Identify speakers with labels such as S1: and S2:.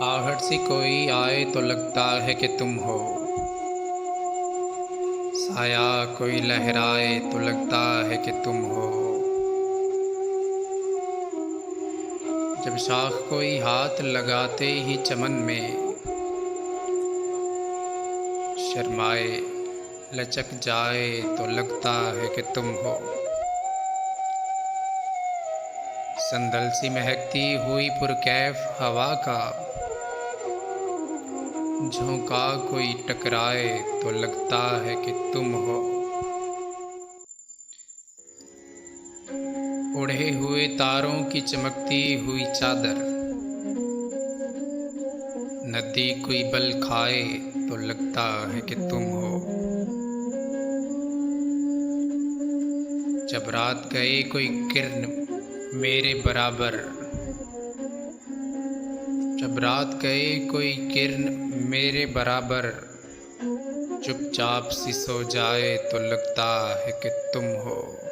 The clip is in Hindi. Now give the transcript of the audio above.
S1: आहट सी कोई आए तो लगता है कि तुम हो, साया कोई लहराए तो लगता है कि तुम हो। जब शाख कोई हाथ लगाते ही चमन में शर्माए लचक जाए तो लगता है कि तुम हो। संदल सी महकती हुई पुरकैफ हवा का झोंका कोई टकराए तो लगता है कि तुम हो। उड़े हुए तारों की चमकती हुई चादर नदी कोई बल खाए तो लगता है कि तुम हो। जब रात गए कोई किरण मेरे बराबर, जब रात गए कोई किरण मेरे बराबर चुपचाप सी सो जाए तो लगता है कि तुम हो।